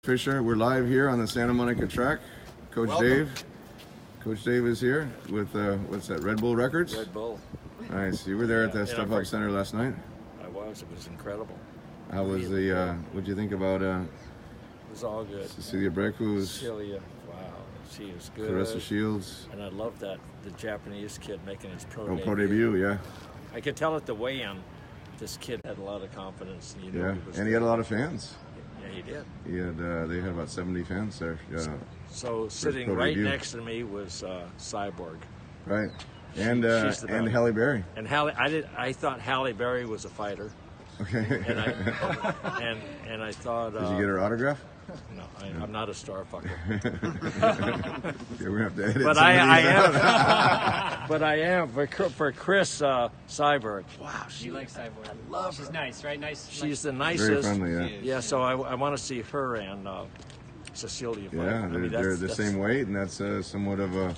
Fisher, we're live here on the Santa Monica track. Coach Welcome. Dave. Coach Dave is here with, what's that, Red Bull Records? Red Bull. Nice. You were there at the Step Up Center last night. I was. It was incredible. How was the, what'd you think about It was all good. Cecilia Brekus, Celia, wow, she was good. Clarissa Shields? And I love that the Japanese kid making his pro debut. Pro debut, yeah. I could tell at the weigh-in, this kid had a lot of confidence. You know, Yeah, he was and he had a lot of fans. Yeah, he did. He had, they had about 70 fans there. So sitting pro right debut. next to me was Cyborg. Right. And She's the and best. Halle Berry. And I thought Halle Berry was a fighter. Okay. And I thought. Did you get her autograph? No, I'm not a star fucker. Yeah, we're gonna have to edit. But I am. But I am for Chris Cyborg. Wow, She likes Cyborg. I love her. She's nice, right? Nice. she's the Very nicest. friendly, yeah. Yeah, so I want to see her and Cecilia fight. Yeah, I mean, they're the that's- same weight, and that's somewhat of a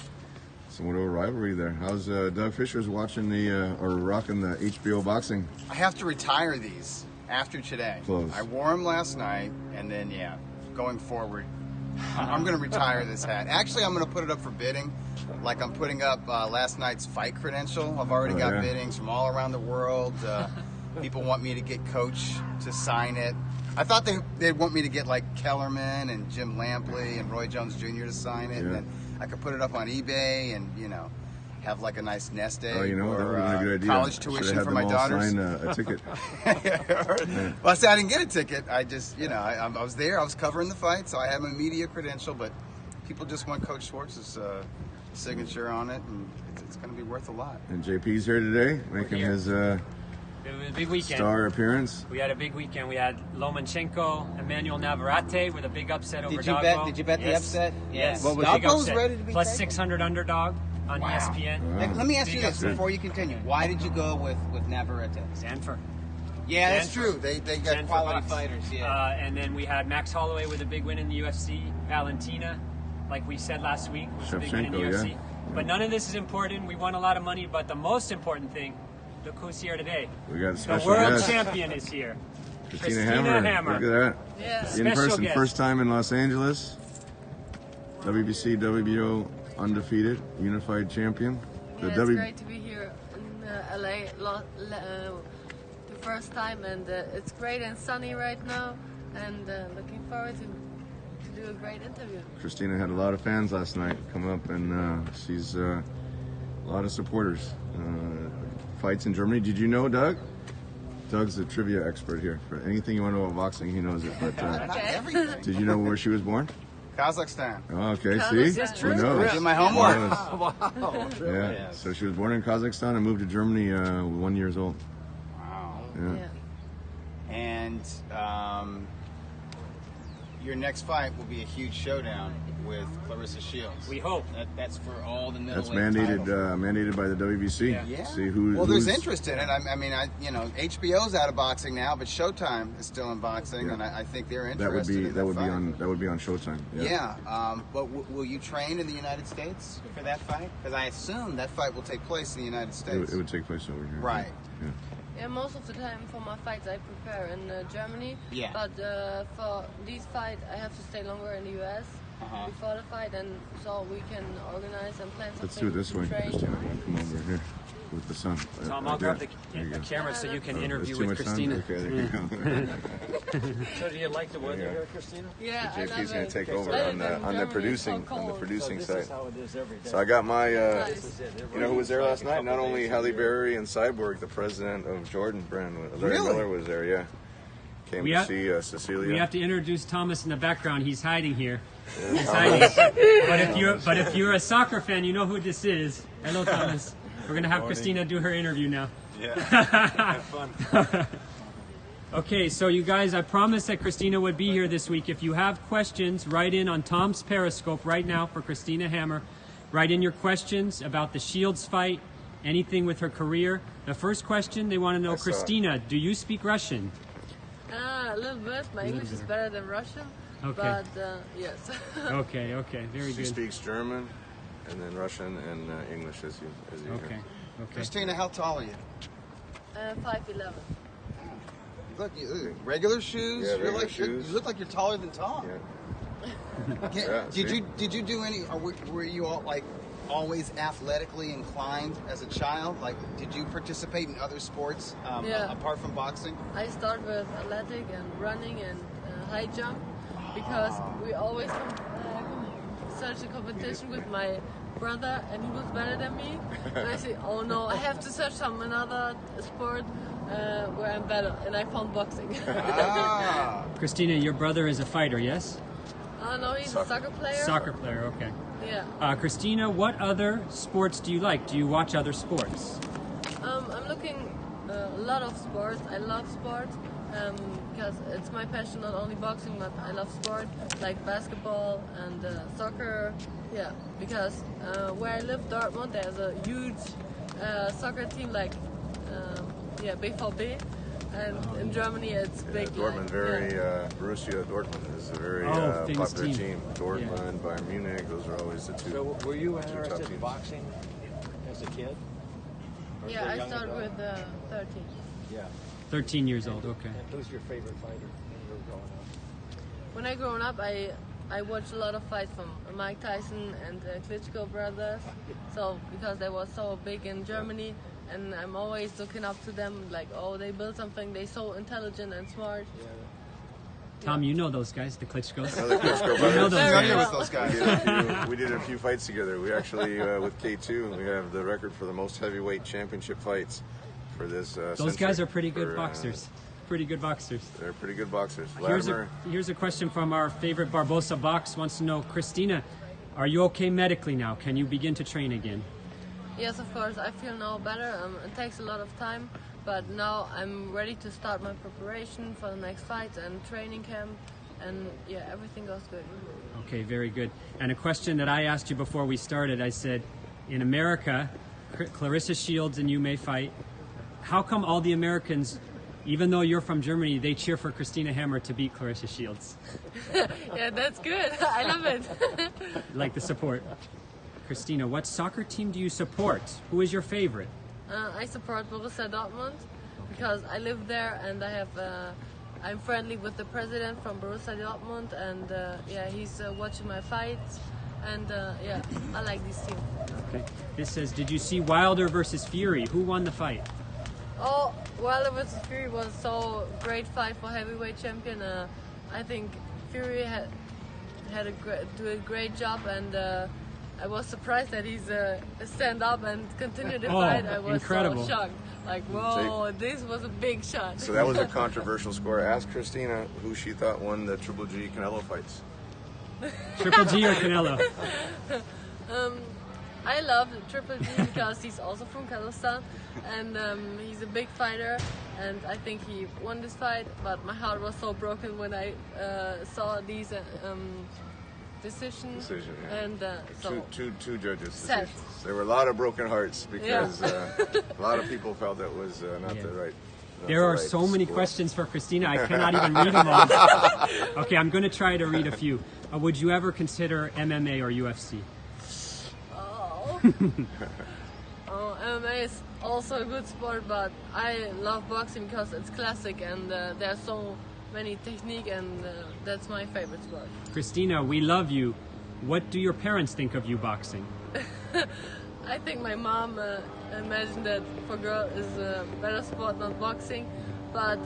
rivalry there. How's Doug Fisher's watching or rocking the HBO boxing? I have to retire these after today. Close. I wore them last night, and then, yeah, going forward, I'm going to retire this hat. Actually, I'm going to put it up for bidding. Like I'm putting up last night's fight credential. I've already got yeah. biddings from all around the world. People want me to get Coach to sign it. I thought they'd want me to get like Kellerman and Jim Lampley and Roy Jones Jr. to sign it. Yeah. And then I could put it up on eBay and, you know, have like a nice nest egg Oh, you know, that would or have been a good idea. college Should've tuition had for them my all daughters. sign a ticket. Well, I said I didn't get a ticket. I just, you know, I was there. I was covering the fight, so I have a media credential. But people just want Coach Schwartz's signature on it, and it's going to be worth a lot. And JP's here today, making here. his It was a big weekend. star appearance. We had a big weekend. We had Lomachenko, Emmanuel Navarrete with a big upset over Did you Dogbo. bet? Did you bet the Yes. upset? Yes. What was Big Dogbo's upset. ready to be Plus taken? 600 underdog on ESPN. Wow. Let me ask you Big this upset. before you continue. Why did you go with Navarrete? Sanford. Yeah, that's Sanford. true. They got Sanford quality Bucks. fighters. Yeah. And then we had Max Holloway with a big win in the UFC. Valentina, like we said last week, was a big win in the Shevchenko, UFC. yeah. But none of this is important. We won a lot of money, but the most important thing, look who's here today. We got a The special world guest, champion is here. Christina Hammer. Hammer. Look at that. Yeah. In Special person, guest. first time in Los Angeles. WBC, WBO undefeated, unified champion. Yeah, it's great to be here in LA the first time, and it's great and sunny right now, and looking forward to do a great interview. Christina had a lot of fans last night come up, and she's a lot of supporters. Fights in Germany. Did you know, Doug? Doug's a trivia expert here. For anything you want to know about boxing, he knows it. But Not everything. did you know where she was born? Kazakhstan. Oh, okay, Kazakhstan. see? That's Who true. knows? I did my homework. Who knows? Yeah. So she was born in Kazakhstan and moved to Germany 1 year old. Wow. Yeah. Yeah. And your next fight will be a huge showdown with Clarissa Shields. We hope. That's for all the That's middleweight mandated titles. mandated by the WBC. Yeah. Yeah. See who. Well, there's who's- interest in it. I mean, you know, HBO's out of boxing now, but Showtime is still in boxing, Yeah. and I think they're That would interested be in that would be fight. on Showtime. Yeah, but will you train in the United States for that fight? Because I assume that fight will take place in the United It, States. it would take place over here. Right. Yeah. Yeah, most of the time for my fights I prepare in Germany, Yeah. but for these fights I have to stay longer in the US before the fight, and so we can organize and plan something. Let's do it this to way. train. Just come over here with the sun. Tom, I'll grab the There you go. camera so you can Oh, interview there's too with much sun? Christina. Okay, there you go. So do you like the weather Yeah. here, Christina? Yeah, I JP's love going it. to take I over live on in the Germany, producing it's so on the cold. producing This side. is how it is every day. So I got my. This is it. You know who was there last night? Not only Halle Berry and Cyborg, the president of Jordan brand, Larry Really? Miller was there. Yeah, came We to have- see Cecilia. We have to introduce Thomas in the background. He's hiding here. He's hiding. But if you're a soccer fan, you know who this is. Hello, Thomas. We're gonna have Christina do her interview now. Have fun. Okay, so you guys, I promised that Christina would be here this week. If you have questions, write in on Tom's Periscope right now for Christina Hammer. Write in your questions about the Shields fight, anything with her career. The first question, they want to know, saw it. Christina, do you speak Russian? A little bit. My English is better than Russian, Okay. but yes. Okay, very She good. speaks German, and then Russian and English as you Okay, hear. okay. Christina, how tall are you? 5'11". look, regular shoes. Yeah, You're regular like shoes. you look like you're taller than Tom. Yeah. Yeah, Did you do any? Or were you all like always athletically inclined as a child? Like, did you participate in other sports Yeah. apart from boxing? I start with athletic and running and high jump because we always search a competition with my brother and he was better than me. And I said, oh no, I have to search some another sport where I'm better. And I found boxing. Ah. Christina, your brother is a fighter, yes? No, he's a soccer player. Soccer player, okay. Yeah. Christina, what other sports do you like? Do you watch other sports? I'm looking a lot of sports. I love sports because it's my passion, not only boxing, but I love sport like basketball and soccer. Yeah, because where I live, Dortmund, there's a huge soccer team like BVB, and in Germany it's big. Dortmund, Borussia Dortmund is a very famous popular team. team. Dortmund, Bayern Munich, those are always the two. So were you top interested in teams. boxing as a kid? Or Yeah, as a I young started adult? with 13. Yeah. 13 years old, okay. And who's your favorite fighter when you were growing up? When I grown up, I watched a lot of fights from Mike Tyson and Klitschko brothers. So because they were so big in Germany, and I'm always looking up to them. Like, oh, they built something. They're so intelligent and smart. Tom, you know those guys, the Klitschkos. Another Klitschko You know brothers. those Very Familiar guys. well. with those guys. We did a few fights together. We actually, with K2, we have the record for the most heavyweight championship fights for this Those century. guys are pretty good For, boxers. Pretty good boxers. They're pretty good boxers. Here's a question from our favorite Barbosa Box. Wants to know, Christina, are you okay medically now? Can you begin to train again? Yes, of course. I feel now better. It takes a lot of time, but now I'm ready to start my preparation for the next fight and training camp. And yeah, everything goes good. Okay, very good. And a question that I asked you before we started, I said, in America, Clarissa Shields and you may fight. How come all the Americans, even though you're from Germany, they cheer for Christina Hammer to beat Clarissa Shields? Yeah, that's good. I love it. Like the support. Christina, what soccer team do you support? Who is your favorite? I support Borussia Dortmund because I live there and I have. I'm friendly with the president from Borussia Dortmund, and he's watching my fights, and I like this team. Okay. This says, did you see Wilder versus Fury? Who won the fight? Oh, Wilder versus Fury was so great fight for heavyweight champion. I think Fury had do a great job, and I was surprised that he's stand up and continue the fight. I was incredible. so shocked. Like, whoa, this was a big shot. So that was a controversial score. Ask Christina who she thought won the Triple G Canelo fights. Triple G or Canelo? I love Triple G because he's also from Kazakhstan, and he's a big fighter, and I think he won this fight, but my heart was so broken when I saw these decisions. Yeah. And so Two judges' Sad. decisions. There were a lot of broken hearts because a lot of people felt that was not Yeah. the right. not There the are right so many score. questions for Christina, I cannot even read them all. Okay, I'm going to try to read a few. Would you ever consider MMA or UFC? MMA is also a good sport, but I love boxing because it's classic and there's so many technique, and that's my favorite sport. Christina, we love you. What do your parents think of you boxing? I think my mom imagined that for girl is a better sport, not boxing, but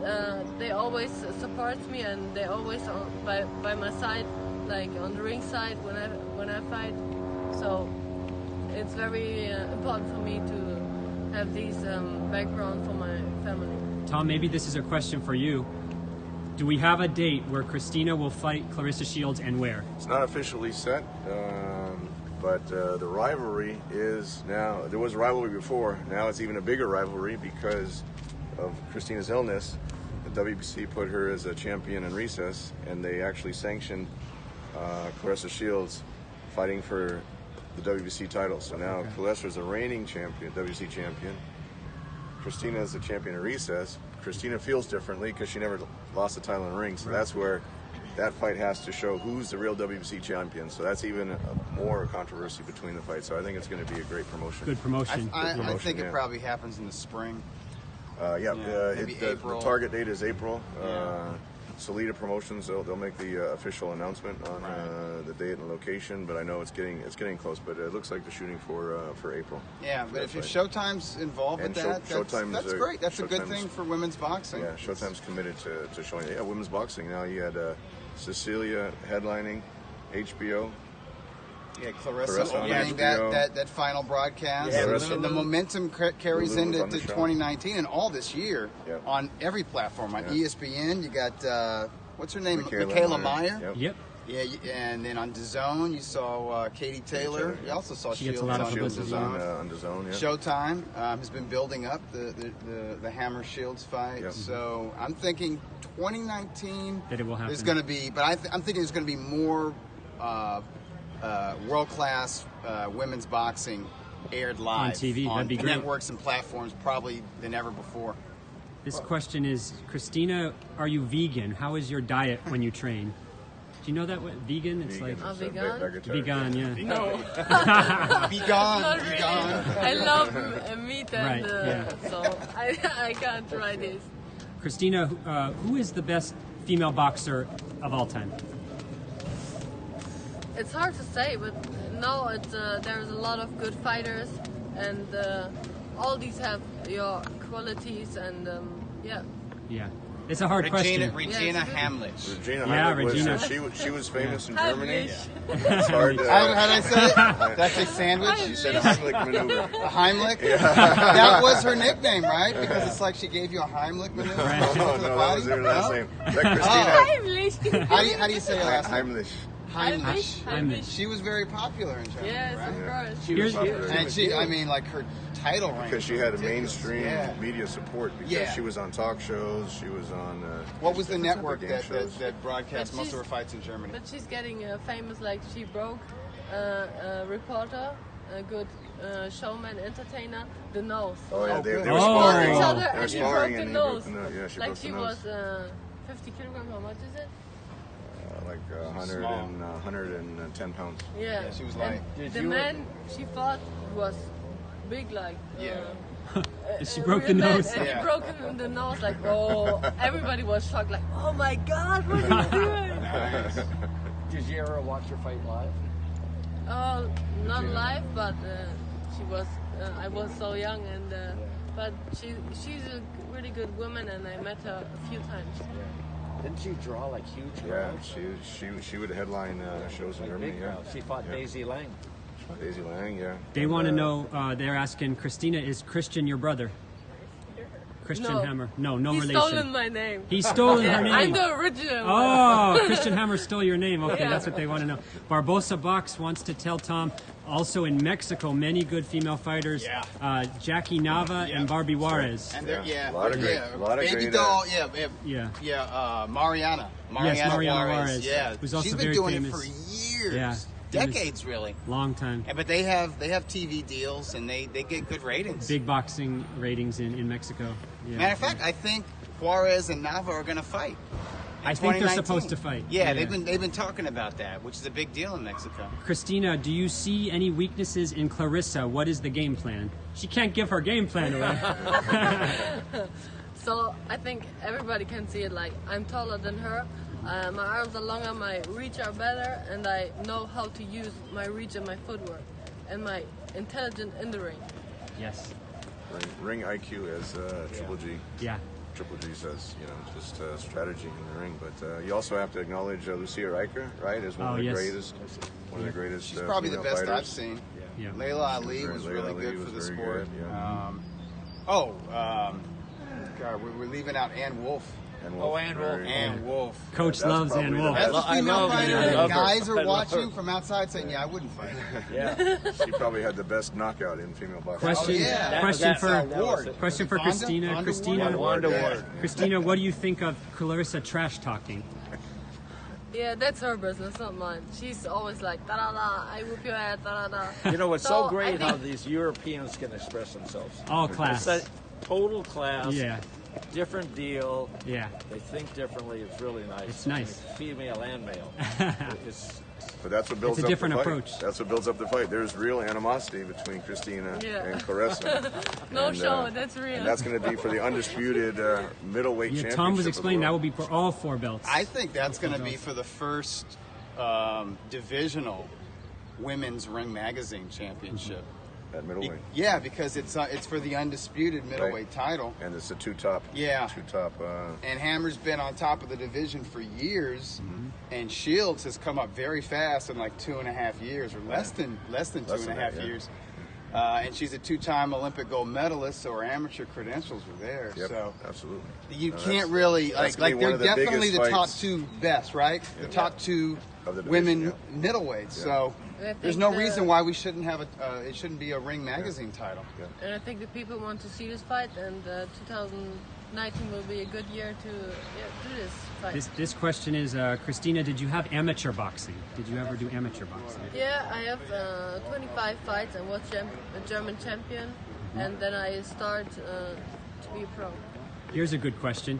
they always support me and they always by my side, like on the ring side when I fight. So it's very important for me to have this background for my family. Tom, maybe this is a question for you. Do we have a date where Christina will fight Clarissa Shields, and where? It's not officially set, but the rivalry is now. There was a rivalry before. Now it's even a bigger rivalry because of Christina's illness. The WBC put her as a champion in recess, and they actually sanctioned Clarissa Shields fighting for the WBC title. So now Clarissa is a reigning champion, WBC champion. Christina is the champion in recess. Christina feels differently because she never lost the title in the ring. So that's where that fight has to show who's the real WBC champion. So that's even more controversy between the fights. So I think it's going to be a great promotion. Good promotion. I think yeah. it probably happens in the spring. Maybe the April. target date is April. Solita Promotions, they'll make the official announcement on the date and location, but I know it's getting close. But it looks like they're shooting for April. Yeah, but if Showtime's involved with that, that's great. That's a good thing for women's boxing. Yeah, Showtime's committed to showing it. Yeah, women's boxing. Now you had Cecilia headlining HBO. Yeah, Clarissa opening that final broadcast. Yeah, and the momentum carries Lulu into on the show. 2019 and all this year Yep. on every platform. On ESPN, you got, what's her name? Michaela Meyer. Yep. Yeah, and then on DAZN, you saw Katie Taylor. You also saw She gets a Shields lot of on publicity. DAZN. On DAZN, yeah. Showtime has been building up the Hammer Shields fight. Yep. So I'm thinking 2019 That it will happen. there's going to be, but I'm thinking there's going to be more world-class women's boxing aired live On TV. That'd be great. networks and platforms probably than ever before. This question is, Christina, are you vegan? How is your diet when you train? Do you know that what vegan? It's Vegan. like Vegan? vegan, yeah. No. Be gone, Not be really. gone. I love meat and Right, yeah. so I can't try this. Christina, who is the best female boxer of all time? It's hard to say, but no, there's a lot of good fighters, and all these have your qualities, and yeah. Yeah, it's a hard question. Regina Yes. Hamlich. Regina Yeah, Heimlich Regina. she was famous in I Germany. wish. It's hard to, How did I say it? Did I say sandwich? she said Heimlich maneuver. A Heimlich? That was her nickname, right? Because it's like she gave you a Heimlich maneuver. Right. No, to the that body? was her last No? name. Christina Heimlich. How do you say her last name? Heimlich. Heimlich. Heimlich. She was very popular in Germany, Yes, right? of course. Here's, And she, I mean, like her title range. Because she had a mainstream Yeah. media support. Because Yeah. she was on talk shows. She was on. What was the different network game that shows. broadcast But most of her she's- fights in Germany? But she's getting famous, like she broke a reporter, a good showman, entertainer, the nose. Oh yeah, they good. were Oh. sparring. Each other, They were and she sparring, broke and the he broke nose. the nose. Yeah, she Like broke the she nose. was 50 kilograms. How much is it? Like 110 pounds. Yeah. Yeah, she was And light. the man she fought was big, like. Yeah. she broke real the man, nose. and Yeah. he broke him in the nose, like, oh, everybody was shocked, like, oh my God, what are you doing? Did you ever watch her fight live? Oh, not live, but she was. I was so young, and but she's a really good woman, and I met her a few times. Didn't she draw like huge Yeah, crowds? she would headline shows in Like Germany. big Yeah, crowds. She fought Yeah. Daisy Lang. Daisy Lang. Yeah. They want to know, they're asking, Christina, is Christian your brother? Christian No. Hammer. No He's relation. stolen my name. He's stolen her name. I'm the original. Oh, Christian Hammer stole your name. Okay, Yeah. that's what they want to know. Barbosa Box wants to tell Tom, also in Mexico, many good female fighters. Yeah. Jackie Nava and Barbie Juarez. And they're, A lot of baby great, doll, Yeah. Mariana. Mariana Juarez, Yeah, who's also she's been very doing famous. it for years, Yeah. decades really. Long time. But they have TV deals and they get good ratings. Big boxing ratings in Mexico. Yeah. Matter of fact, I think Juarez and Nava are going to fight. in I think they're 2019. supposed to fight. Yeah, they've been talking about that, which is a big deal in Mexico. Christina, do you see any weaknesses in Clarissa? What is the game plan? She can't give her game plan away. So I think everybody can see it. Like, I'm taller than her. My arms are longer, my reach are better, and I know how to use my reach and my footwork and my intelligence in the ring. Yes. Ring IQ, as Triple G. Yeah. Triple G says, just strategy in the ring. But you also have to acknowledge Lucia Riker, right, as one of the yes. greatest. One of the greatest. She's probably the female best fighters. I've seen. Yeah. Layla Ali Right, was Layla really Ali good was for the very sport. good, yeah. God, we're leaving out Ann Wolf. And Oh, Ann Wolf. very- Ann Wolf. Coach that's loves probably Ann the Wolf. That's a I female love fighter her. I that love her. guys I are love watching her. from outside saying, yeah, I wouldn't fight. Yeah. She probably had the best knockout in female boxing. Question. Oh, yeah. Question for. Ward. Question for Vonda? Christina. Vonda Christina. Ward? Wanda Yeah. Ward. Christina, what do you think of Clarissa trash talking? Yeah, that's her business, not mine. She's always like, da da da, I whip your ass, da da da. You know, it's So, so great I how think- these Europeans can express themselves. All class. It's a total class, Yeah. different deal. Yeah. They think differently. It's really nice. It's nice. Female and male. it's But that's what builds It's a up different the fight. approach. That's what builds up the fight. There's real animosity between Christina and Clarissa. No And, show, that's real. And that's going to be for the undisputed middleweight Yeah, championship. Tom was of the explaining that will world. be for all 4 belts. I think that's going to be for the first divisional women's Ring Magazine championship. At middleweight. Yeah, because it's for the undisputed middleweight title. And it's the two top. Yeah. Two top. And Hammer's been on top of the division for years, and Shields has come up very fast in like 2.5 years, or less than 2.5 years. And she's a 2-time Olympic gold medalist, so her amateur credentials are there. Yep, So absolutely. you can't really that's like gonna be one they're of the definitely biggest the top fights. 2 best, right? The top 2 Of the division, women middleweights. So I there's think no reason why we shouldn't have it shouldn't be a Ring Magazine title. And I think the people want to see this fight, and 2019 will be a good year to do this fight. This question is, Christina, did you have amateur boxing? Did you ever do amateur boxing? Yeah, I have 25 fights. I was a German champion, and then I start to be a pro. Here's a good question.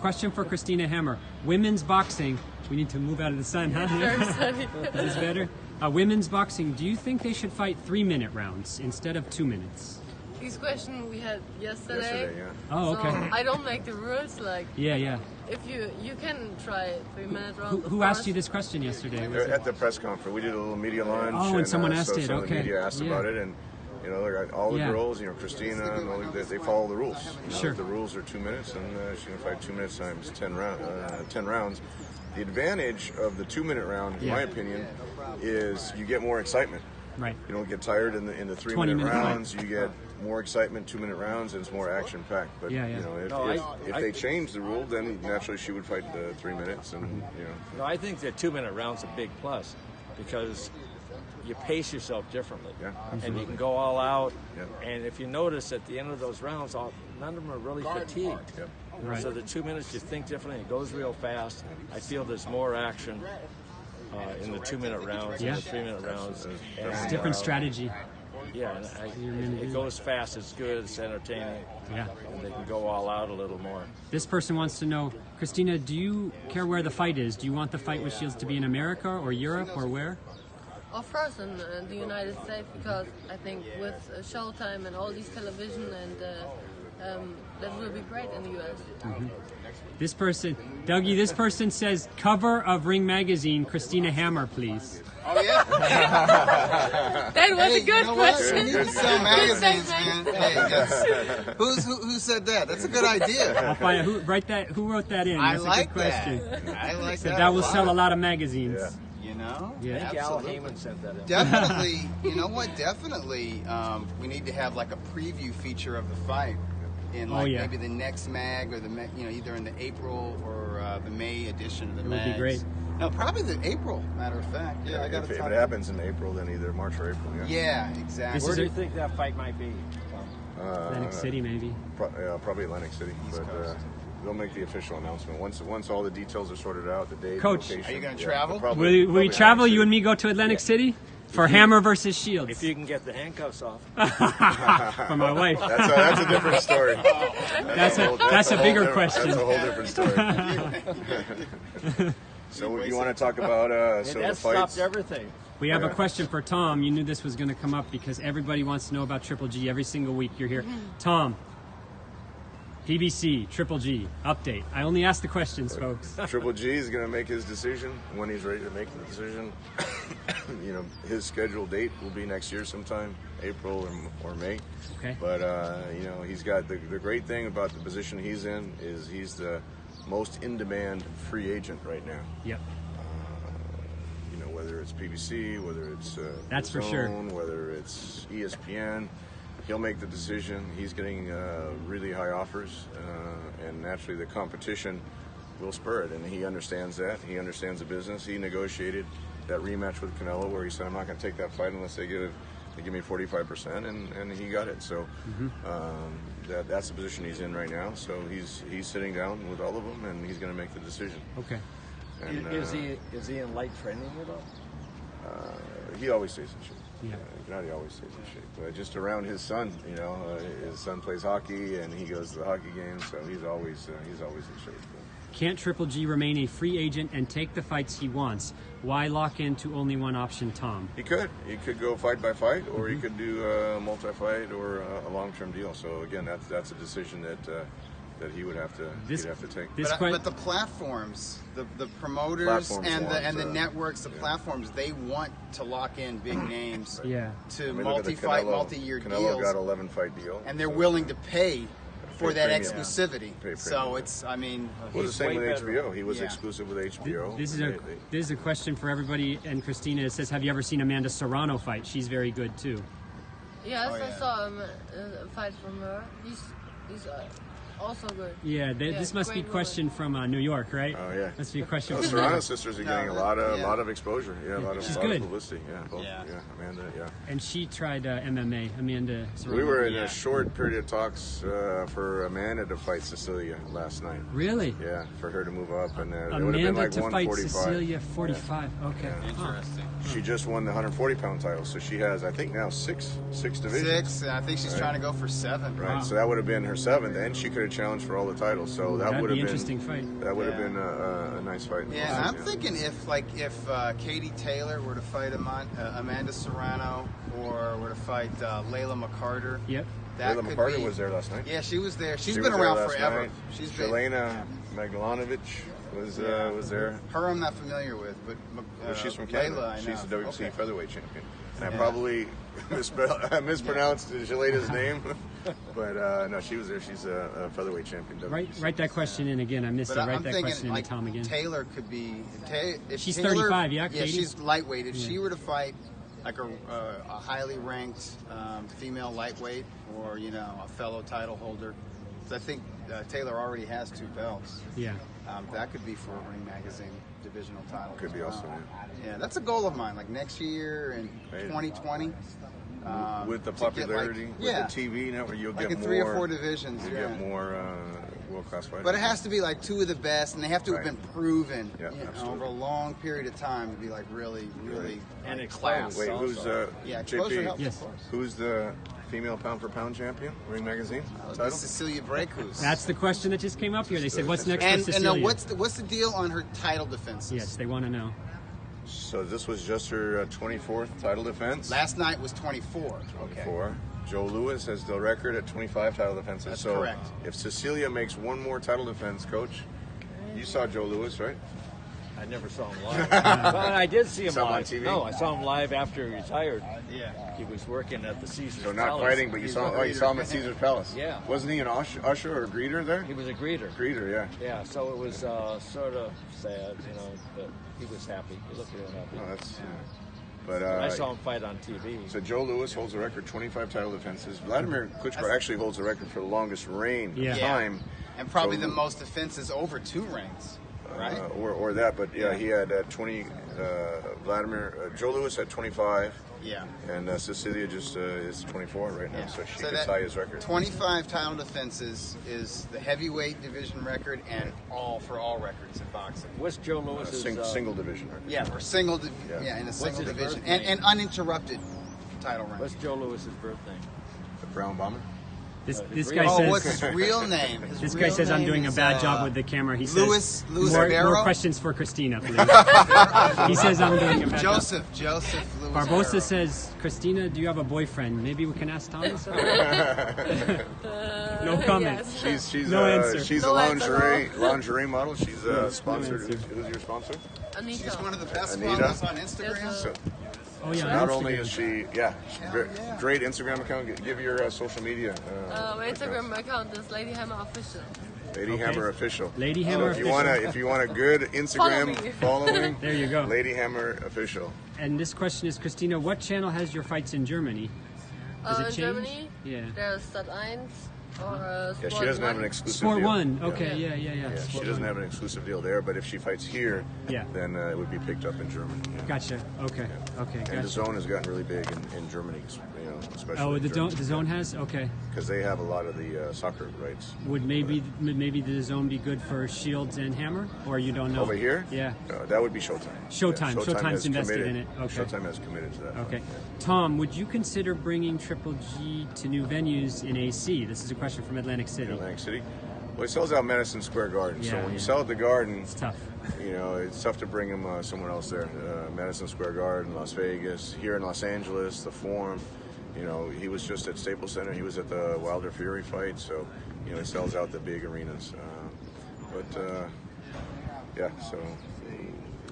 Question for Christina Hammer. Women's boxing. We need to move out of the sun, huh? Sorry. Is this better? Women's boxing. Do you think they should fight 3-minute rounds instead of 2 minutes? This question we had yesterday. Yeah. Oh, okay. So I don't make the rules. Like, Yeah. if you can try 3-minute round. Who asked you this question yesterday? Was They're it- at the press conference. We did a little media lunch. Oh, and someone asked so it, some of the okay. media asked Yeah. about it, and you know, they got all the Yeah. girls, you know, Christina, and all, they follow the rules. You know, Sure. The rules are 2 minutes, and she can fight 2 minutes times 10 rounds. The advantage of the 2-minute round, in Yeah. my opinion, is you get more excitement. Right. You don't get tired in the 3-minute 20-minute rounds. You get more excitement 2-minute rounds, and it's more action packed. But Yeah. you know, if I- they change the rule, then naturally she would fight the 3 minutes, and you know. No, I think the 2-minute round's a big plus because you pace yourself differently. Yeah, And you can go all out. Yeah. And if you notice at the end of those rounds, none of them are really fatigued. Yep. Right. So the 2 minutes, you think differently. It goes real fast. I feel there's more action in the 2-minute rounds Yeah. than the 3-minute rounds. It's a different strategy. Yeah, and it goes fast. It's good. It's entertaining. Yeah. And they can go all out a little more. This person wants to know, Christina, do you care where the fight is? Do you want the fight with Shields to be in America or Europe or where? Of course, in the United States, because I think with Showtime and all these television and that will be great in the U.S. This person, Dougie, this person says, cover of Ring Magazine, Christina Hammer, please. Oh yeah. That was a good you know what? question. We need to sell magazines, man. Hey, who said that? That's a good idea. I'll find out who wrote that in. I That's like a good question. that. I like So that. that will sell a lot of magazines. Yeah. You know? Yeah. I think Al Absolutely. Heyman sent that in. Definitely. You know what? Definitely. We need to have like a preview feature of the fight in like yeah. maybe the next mag or either in the April or the May edition of the It would mag. be great. No, probably the April. Matter of fact. Yeah, I got If to it happens in April, then either March or April. Yeah. Yeah, exactly. This Where is do a- you think that fight might be? Atlantic City, maybe. Probably Atlantic City, but they'll make the official announcement once all the details are sorted out. The date, Coach, location. are you gonna Yeah, travel? probably- Will we probably travel, Atlantic you and City. me go to Atlantic City? For Hammer versus Shields. If you can get the handcuffs off. For my wife. That's a different story. That's a bigger question. That's a whole different story. So you want to talk about the that fights? stopped everything. We have a question for Tom. You knew this was going to come up because everybody wants to know about Triple G every single week you're here. Tom, PBC, Triple G, update. I only ask the questions, folks. Triple G is going to make his decision when he's ready to make the decision. You know, his scheduled date will be next year sometime, April or May. Okay. But you know, he's got the great thing about the position he's in is he's the most in-demand free agent right now. Yep. You know, whether it's PBC, whether it's That's for DAZN, sure. whether it's ESPN, he'll make the decision. He's getting really high offers, and naturally the competition will spur it, and he understands that. He understands the business. He negotiated that rematch with Canelo where he said, I'm not going to take that fight unless they give me 45%, and he got it. So that's the position he's in right now. So he's sitting down with all of them, and he's going to make the decision. Okay. And, Is he in light training at all? he always stays in shape. Yeah. Gennady always stays in shape. But just around his son, you know, his son plays hockey and he goes to the hockey games, so he's always in shape. Can't Triple G remain a free agent and take the fights he wants? Why lock into only one option, Tom? He could go fight by fight, or he could do a multi-fight or a long-term deal. So again, that's a decision that he would have to take. But the platforms, the promoters and the networks, the platforms, they want to lock in big names to multi-fight, multi-year deals. Canelo got 11-fight deal, and they're willing to pay for that exclusivity. So it's, I mean, well, the same with HBO. He was exclusive with HBO. This is a question for everybody, and Christina. It says, have you ever seen Amanda Serrano fight? She's very good too. Yes, I saw him fight from her. He's also good. Yeah, this must be a question from New York, right? Oh yeah, must be a question. The Serrano sisters are getting a lot of exposure. Yeah, a lot of good. publicity. Yeah, both. Yeah, Amanda. Yeah. And she tried MMA. Amanda Serrano. We were in a short period of talks for Amanda to fight Cecilia last night. Really? Yeah, for her to move up, and it would have Amanda been like to fight 145. Cecilia 45. Yeah. Okay. Yeah. Interesting. She just won the 140-pound title, so she has, I think, now six divisions. 6, and I think she's trying to go for 7. Right, Wow. so that would have been her 7th, and she could have challenged for all the titles. So that would have been interesting fight. That would have been a nice fight. Yeah, I'm thinking if Katie Taylor were to fight Amanda Serrano, or were to fight Layla McCarter. Yep. Layla McCarter was there last night. Yeah, she was there. She's been around forever. Night. She's been. Jelena Magdalenovic was there. Her I'm not familiar with, but Well, she's from Canada. Layla, I know. She's the WC featherweight champion. And I probably mispronounced Jelena's name, but no, she was there. She's a featherweight champion. Write that question in again. I missed it. Write that question in, Tom, again. Taylor could be. If she's Taylor, 35, yeah, Katie? Yeah, she's lightweight. If she were to fight like a highly ranked female lightweight, or a fellow title holder, I think Taylor already has 2 belts. Yeah. That could be for a Ring Magazine divisional title. Could be also. Yeah, that's a goal of mine. Like next year in 2020. With the popularity, with the TV network, you'll get in more. 3 or 4 divisions. You get more world-class fighters. But it has to be like 2 of the best, and they have to have been proven over a long period of time to be like really. And in class. Wait, who's exposure helps, Yes. of course. Who's the female pound-for-pound champion? Ring Magazine title? Cecilia Brækhus. That's the question that just came up here. They said, "What's next for And Cecilia?" what's the deal on her title defenses? Yes, they want to know. So this was just her 24th title defense. Last night was 24. 24. Joe Louis has the record at 25 title defenses. That's so correct. If Cecilia makes one more title defense, Coach, you saw Joe Louis, right? I never saw him live. But I did see him Saw him on live. TV? No, I saw him live after he retired. Yeah. He was working at the Caesars So not Palace. fighting, but you saw him at Caesar's Palace. Yeah. Wasn't he an usher or greeter there? He was a greeter. Greeter, yeah. Yeah, so it was sort of sad, but he was happy. He looked real happy. Oh, that's. But I saw him fight on TV. So Joe Louis holds the record, 25 title defenses. Vladimir Klitschko actually holds the record for the longest reign of time. And probably the most defenses over 2 ranks, right? Or that, but he had 20. Joe Louis had 25. Yeah. And Cecilia just is 24 right now, so she could that tie his record. 25 title defenses is the heavyweight division record and for all records in boxing. What's Joe Louis's single division record. Yeah, for single, in a single his division, birth name? and uninterrupted title reign. What's Joe Louis's birthday? The Brown Bomber. This guy what's says. his real name? This guy says I'm doing a bad job with the camera. He says Louis more Barrow? questions for Christina, please. He says I'm doing a bad job. Joseph Louis Barbosa Barrow. says, Christina, do you have a boyfriend? Maybe we can ask Thomas. No comment. Yes. She's No answer. She's No a answer, lingerie model. She's sponsored. Who's your sponsor? Anita. She's one of the best Anita. models on Instagram. Yes, So, Oh yeah. not Instagram. only is she, great Instagram account. Give your social media. my Instagram account is Lady Hammer Official. Lady Hammer Official. Lady Hammer If Official. you want a good Instagram Follow me. following, There you go. Lady Hammer Official. And this question is, Christina, what channel has your fights in Germany? Does it In change? Germany, Yeah. there's Sat.1 or Yeah, she doesn't have an exclusive Sport deal. One. Okay. Yeah. Yeah, she Sport doesn't One. have an exclusive deal there, but if she fights here, Yeah. then it would be picked up in Germany. Yeah. Gotcha. Okay. Okay. And the Gotcha. zone has gotten really big in Germany, especially. Oh, the zone has. Okay. Because they have a lot of the soccer rights. Would maybe the zone be good for Shields and Hammer, or you don't know? Over here? Yeah. That would be Showtime. Showtime. Yeah, Showtime's has invested committed- in it. Okay. Showtime has committed to that. Okay. Tom, would you consider bringing Triple G to new venues in AC? This is a question from Atlantic City. In Atlantic City. Well, he sells out Madison Square Garden. So Yeah, when you yeah. sell at the Garden, It's tough. you know, it's tough to bring him someone else there. Madison Square Garden, Las Vegas, here in Los Angeles, the Forum. You know, he was just at Staples Center. He was at the Wilder Fury fight. So, you know, he sells out the big arenas. Yeah, so.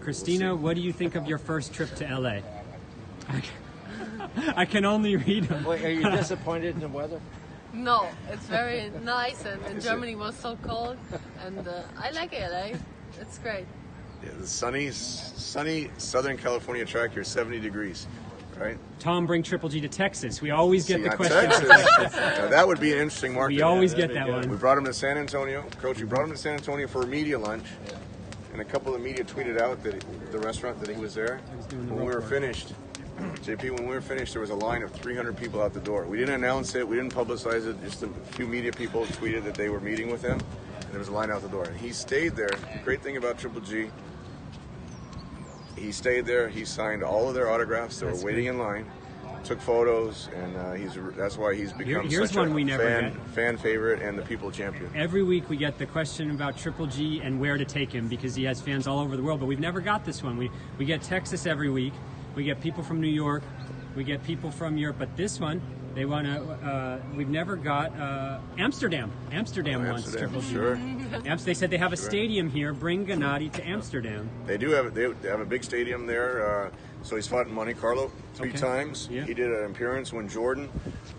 Christina, we'll see. what do you think of your first trip to LA? I can only read them. Wait, are you disappointed in the weather? No, it's very nice, and Germany was so cold, and I like LA. It's great. Yeah, the sunny Southern California track here, 70 degrees, right? Tom, bring Triple G to Texas. We always get See, the on question. Texas, now, that would be an interesting market. We always get that We one. brought him to San Antonio. Coach, we brought him to San Antonio for a media lunch. And a couple of media tweeted out that the restaurant that he was there. When we were finished, JP, when we were finished, there was a line of 300 people out the door. We didn't announce it. We didn't publicize it. Just a few media people tweeted that they were meeting with him. And there was a line out the door. And he stayed there. The great thing about Triple G, he stayed there. He signed all of their autographs. They were waiting in line. Took photos, and that's why he's become Here's such one a we never fan favorite and the people champion. Every week we get the question about Triple G and where to take him because he has fans all over the world, but we've never got this one. We get Texas every week. We get people from New York. We get people from Europe, but this one, they want to. We've never got Amsterdam. Amsterdam wants Triple G. Sure. They said they have a stadium here. Bring Gennady to Amsterdam. They do have they have a big stadium there. So he's fought in Monte Carlo three times. Yeah. He did an appearance when Jordan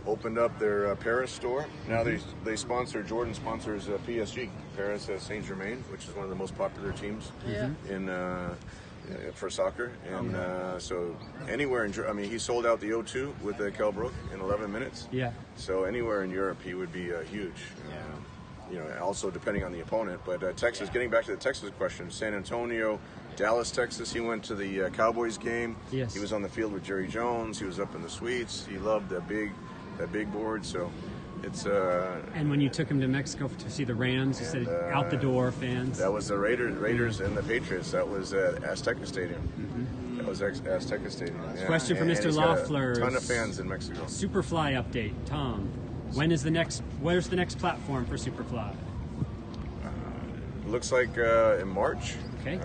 opened up their Paris store. Now they sponsor, Jordan sponsors PSG, Paris Saint-Germain, which is one of the most popular teams in for soccer. And so anywhere in he sold out the O2 with Kell Brook in 11 minutes. Yeah. So anywhere in Europe he would be huge. You know, also depending on the opponent. But Texas, getting back to the Texas question, San Antonio, Dallas, Texas. He went to the Cowboys game. Yes. He was on the field with Jerry Jones. He was up in the suites. He loved that big board. So it's. And when you took him to Mexico to see the Rams, you said out the door fans. That was the Raiders and the Patriots. That was at Azteca Stadium. That was Azteca Stadium. Yeah. Question for And Mr. he's got Loeffler. A ton of fans in Mexico. Superfly update, Tom. Where's the next platform for Superfly? Looks like in March. Okay.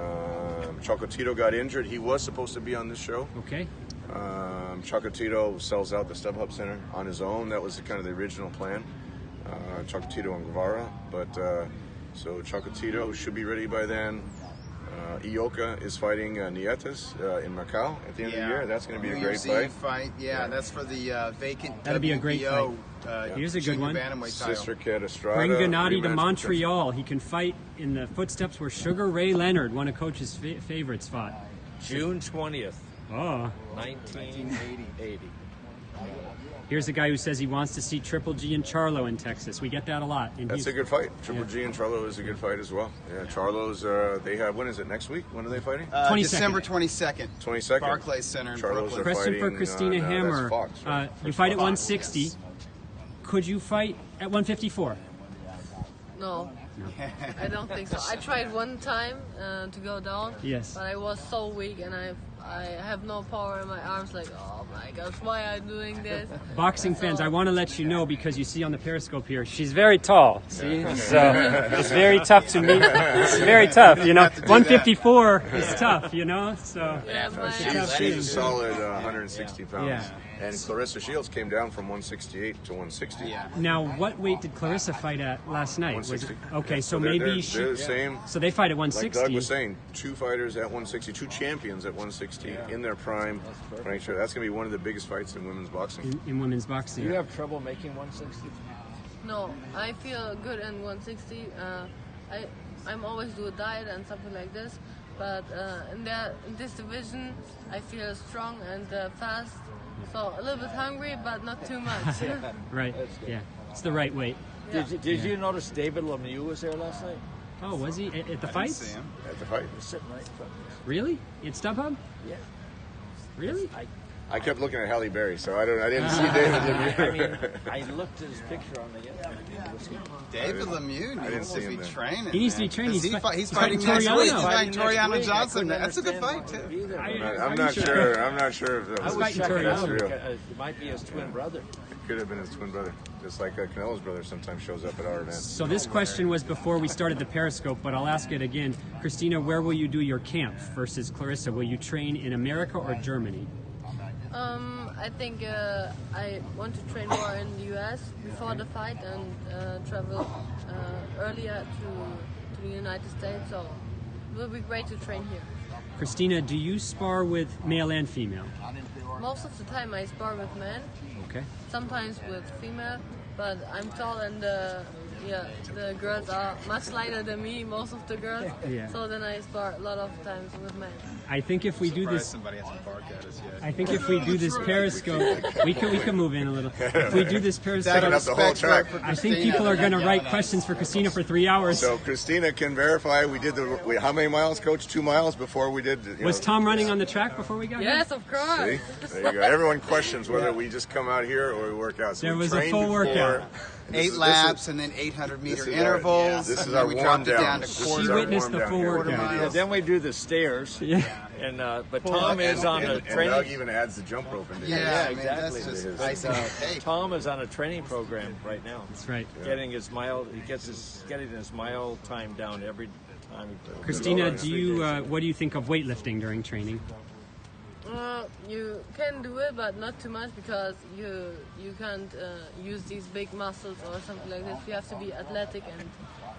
Chocolatito got injured. He was supposed to be on this show. Okay. Chocolatito sells out the StubHub Center on his own. That was kind of the original plan. Chocolatito and Guevara. But so Chocolatito should be ready by then. Ioka is fighting Nietes in Macau at the end of the year. That's going to be a great fight. Yeah, that's for the vacant. That'll be a great WBO, Here's a good one. bantamweight title. Sister Cat Estrada. Bring Gennady to rematch Montreal. He can fight in the footsteps where Sugar Ray Leonard, one of Coach's favorites, fought. June 20th, Oh. 1980. Here's a guy who says he wants to see Triple G and Charlo in Texas. We get that a lot. And That's a good fight. Triple G and Charlo is a good fight as well. Yeah, Charlo's, they have, when is it, next week? When are they fighting? 22nd. December 22nd. 22nd. Barclays Center in Charlo's Brooklyn. are Question for fighting, Christina that's Hammer. Fox, right? You fight at Fox, 160. yes. Could you fight at 154? No, I don't think so. I tried one time to go down, Yes. but I was so weak and I have no power in my arms. Like, oh my gosh, why are you doing this? Boxing fans, So- I want to let you know because you see on the Periscope here, she's very tall. See, so it's very tough to meet. It's very tough, you know. 154 is tough, you know. So Yeah, my, She's a solid 160 pounds. Yeah. And Clarissa Shields came down from 168 to 160. Yeah. now, what weight did Clarissa fight at last night? Was it, 160. okay, so they're- maybe they're the same. So they fight at Like 160. Doug was saying, two fighters at 160, two champions at 160 in their prime. Right, sure, that's going to be one of the biggest fights in women's boxing. in women's boxing. Do you have trouble making 160? no, I feel good in 160. I'm always do a diet and something like this, but in this division, I feel strong and fast. So a little bit hungry, but not too much. Right. Yeah. It's the right weight. Did you notice David Lemieux was there last night? Oh, was he at the I didn't fights? see him. At the fight. He was sitting right in front of us. Really? At StubHub? Yeah. Really? I kept looking at Halle Berry, so I didn't see David Lemieux. I looked at his picture on the internet. David Lemieux I didn't needs see to him be there. training. He needs to be man. trained. 'Cause He's he's fighting fighting next Toriano. week. He's fighting Next Toriano week. Johnson. I couldn't That's a good understand fight, why too. either. I'm not sure. I'm not sure if that I was. was fighting checking Toriano. out. Real. It might be his twin brother. It could have been his twin brother, just like Canelo's brother sometimes shows up at our events. So this question was before we started the Periscope, but I'll ask it again. Christina, where will you do your camp versus Clarissa? Will you train in America or Germany? I think I want to train more in the US before the fight and travel earlier to the United States. So it will be great to train here. Christina, do you spar with male and female? Most of the time I spar with men, Okay. sometimes with female, but I'm tall and the girls are much lighter than me, most of the girls. Yeah. So then I spar a lot of times with men. I think if we do this, Somebody hasn't barked at us yet. I think if we do this Periscope, we can move in a little. If we do this Periscope, Setting up the whole track. I think people are going to write questions for Christina for 3 hours. So Christina can verify we did how many miles, Coach? 2 miles before we did. Was Tom running on the track before we got here? Yes, of course. See? There you go. Everyone questions whether we just come out here or we work out. So There we was a trained full before. workout. This 8 is- laps and then 800-meter this is intervals. This is and our then we dropped it warm down down. to This quarter. is She our witnessed warm the down full here. workout. Yeah, then we do the stairs, Yeah. and but Tom is on a And Doug training. even adds the jump rope into Yeah, it. man, exactly. that's just But, icing on the cake. Tom is on a training program right now. That's right. Getting his mile, getting his mile time down every time. Christina, what do you think of weightlifting during training? You can do it, but not too much because you can't use these big muscles or something like this. You have to be athletic and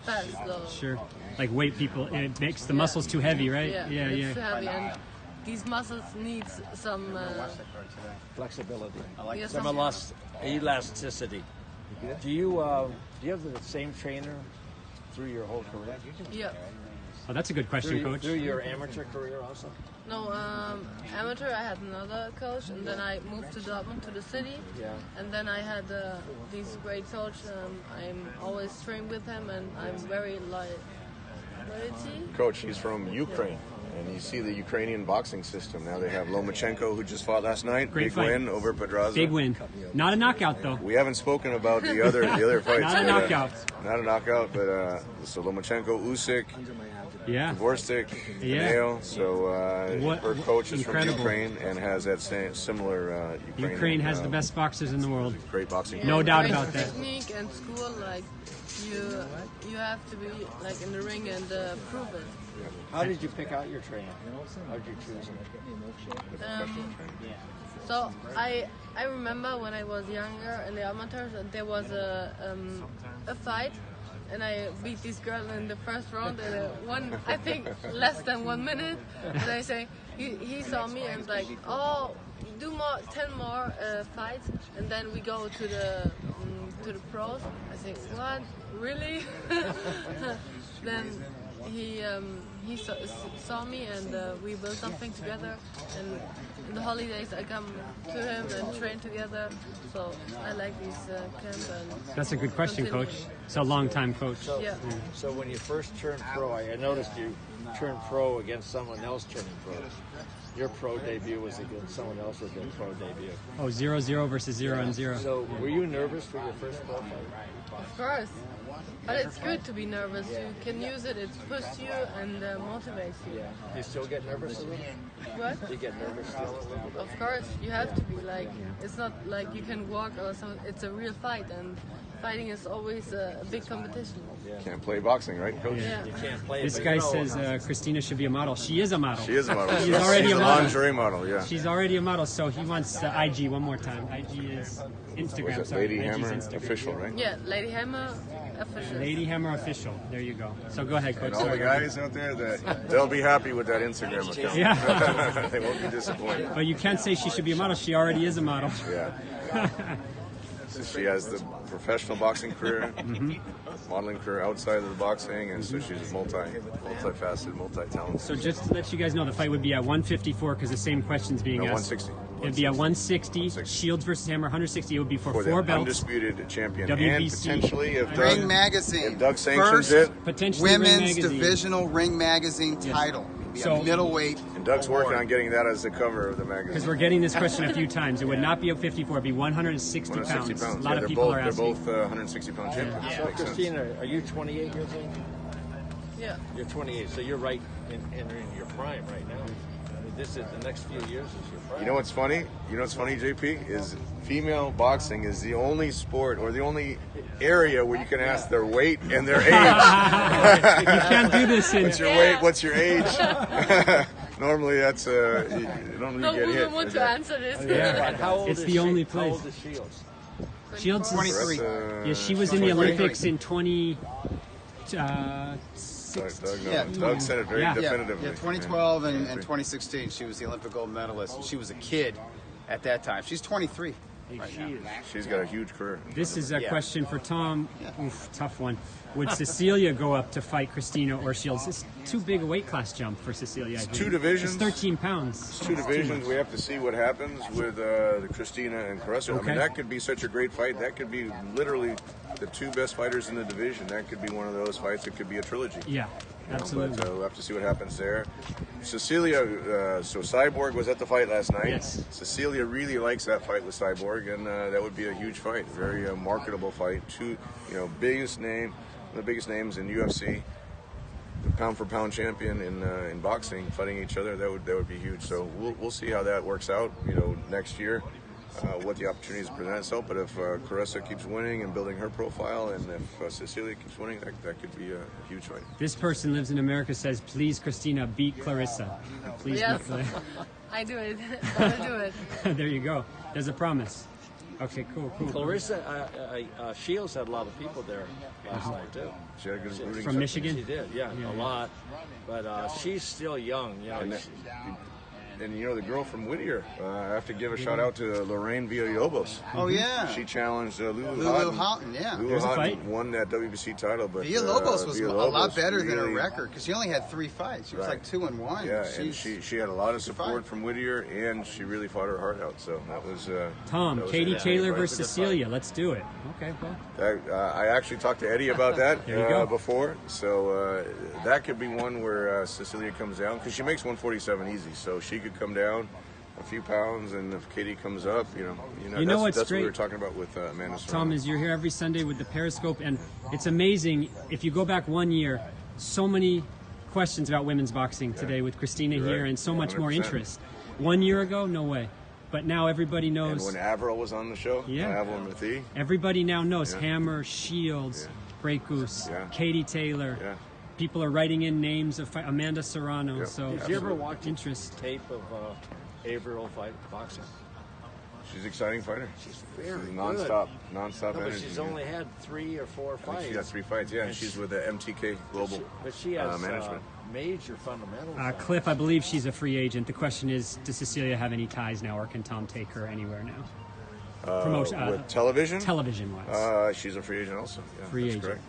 fast. So Sure. Like weight people, it makes the muscles too heavy, right? yeah, it's too heavy, and these muscles need some Flexibility, yeah, some some- elasticity. Do you have the same trainer through your whole career? yeah. Oh, that's a good question, Coach. Through your amateur career also? No, amateur. I had another coach, and then I moved to Dortmund to the city. Yeah. And then I had this great coach. I'm always trained with him, and I'm very loyalty. Coach, he's from Ukraine, and you see the Ukrainian boxing system. Now they have Lomachenko, who just fought last night. Great Big fight. win over Pedraza. Big win. Not a knockout, though. We haven't spoken about the other fights. Not a but, knockout. Not a knockout, but so Lomachenko, Usyk, Yeah. Dvorstik, Yeah. Canelo. So What- her coach is incredible. from Ukraine and has that similar Ukrainian. Ukraine has the best boxers in the world. Great boxing. No doubt Great about that. Technique and school, like you have to be like in the ring and prove it. How did you pick out your trainer? How did you choose him? So I remember when I was younger in the amateurs, there was a fight, and I beat this girl in the first round in I think less than 1 minute. And I say he saw me and like, oh, do 10 more fights, and then we go to the pros. I think, what, really? Then he saw me and we built something together, and in the holidays I come to him and train together, so I like this camp. And That's a good question, continue. Coach. So long time coach. Yeah. So when you first turned pro, I noticed you turned pro against someone else turning pro. Your pro debut was against someone else's pro debut. Oh, 0-0 versus 0-0. So were you nervous for your first pro fight? Of course. But it's good to be nervous. You can use it. It pushes you and motivates you. Yeah. You still get nervous a little? What? You get nervous still a little bit? Of course, you have to be like. It's not like you can walk or something. It's a real fight, and fighting is always a big competition. Can't play boxing, right, Coach? Yeah. You can't play. This but guy you know, says Christina should be a model. She is a model. She is a model. She's already a model. lingerie model, yeah. She's already a model, so he wants IG one more time. IG is Instagram. Was it Sorry, Lady IG's Hammer Instagram. official, right? Yeah, Lady Hammer official. Lady Hammer official. There you go. So go ahead, Coach. And all the Sorry. guys out there, they'll be happy with that Instagram account. Yeah. They won't be disappointed. But you can't say she should be a model. She already is a model. Yeah. So she has the professional boxing career, modeling career outside of the boxing, and so she's multifaceted, multi-talented. So just to let you guys know, the fight would be at 154 because the same question's being No, asked. 160. It'd be at 160. Shields versus Hammer, 160. It would be for For the 4 belts. undisputed champion, and WBC. potentially if Ring Doug, Magazine. if Doug sanctions First it, Potentially Ring women's Magazine. divisional Ring Magazine title. be So- a middleweight. And Doug's working award. on getting that as the cover of the Because magazine. we're getting this question a few times. It would not be a 54, it'd be 160 160 pounds. pounds. A lot Yeah, of people are they're asking. both 160-pound champions. So, Makes sense. Christina, are you 28 years old? Yeah. You're 28, so you're right entering your prime right now. I mean, this is the next few years is your prime. You know what's funny? JP? Is female boxing is the only sport or the only area where you can ask their weight and their age. You can't do this in. What's your weight? What's your age? Normally, that's you don't No really get hit. woman want to answer this. And how old It's is the she? only How old place. is Shields? Shields is 23. Yeah, she was in the 23. Olympics in 20. Doug said it very Yeah. definitively. Yeah, 2012 and 2016, she was the Olympic gold medalist. She was a kid at that time. She's 23 right now. She's got a huge career. This is a Yeah. question for Tom. Oof, tough one. Would Cecilia go up to fight Christina or Shields? It's too big a weight class jump for Cecilia. I think. two divisions. It's 13 pounds. It's two divisions. We have to see what happens with the Christina and Caressa. I Okay. mean, that could be such a great fight. That could be literally the two best fighters in the division. That could be one of those fights. It could be a trilogy. Yeah, absolutely. But we'll have to see what happens there. Cecilia, so Cyborg was at the fight last night. Yes. Cecilia really likes that fight with Cyborg, and that would be a huge fight, very marketable fight. Two, biggest name, one of the biggest names in UFC, the pound for pound champion in boxing, fighting each other. That would be huge. So we'll see how that works out. Next year. What the opportunities present itself, but if Caressa keeps winning and building her profile, and if Cecilia keeps winning, that could be a huge fight. This person lives in America, says, please, Christina, beat Clarissa. Please Yes. beat Clarissa. I do it. I'll do it. There you go. There's a promise. Okay, cool. Clarissa, Shields had a lot of people there last night too. She had a good rooting From section. Michigan? She did, yeah, a lot. But she's still young, And the girl from Whittier, I have to give a shout out to Lorraine Villalobos. Oh, yeah. She challenged Lulu Lulu Houghton. Houghton, yeah. Lulu There's a Houghton fight? won that WBC title, but Villalobos was a lot Villalobos better than her really- record because she only had 3 fights. She was Right. like 2-1. Yeah, and she had a lot of support fight. from Whittier, and she really fought her heart out. So that was Tom, that was Katie a- Taylor that was versus a good fight. Cecilia. Let's do it. Okay, well. I actually talked to Eddie about that There you go. before, so that could be one where Cecilia comes down because she makes 147 easy, so she could come down a few pounds, and if Katie comes up, what's that's what we great, were talking about with Amanda Serrano. Tom, is you're here every Sunday with the Periscope, and it's amazing. If you go back 1 year, so many questions about women's boxing today with Christina You're here, right. and so much more 100%. interest. 1 year ago, no way. But now everybody And knows. when Avril was on the show, Yeah. Avril and Mathie, Everybody now knows Yeah. Hammer, Shields, Breakus, Yeah. Katie Taylor. yeah. People are writing in names of Amanda Serrano. Yeah. So Did you ever watch interest? tape of Averill fight boxing? She's an exciting fighter. She's very nonstop No, but energy. she's only had 3 or 4 I think fights. she got 3 fights. Yeah, and And she's with the MTK Global But she has management. major fundamentals. Cliff, I believe she's a free agent. The question is, does Cecilia have any ties now, or can Tom take her anywhere now? Promotion, with television, television-wise. she's a free agent also. Yeah, Free that's agent. correct.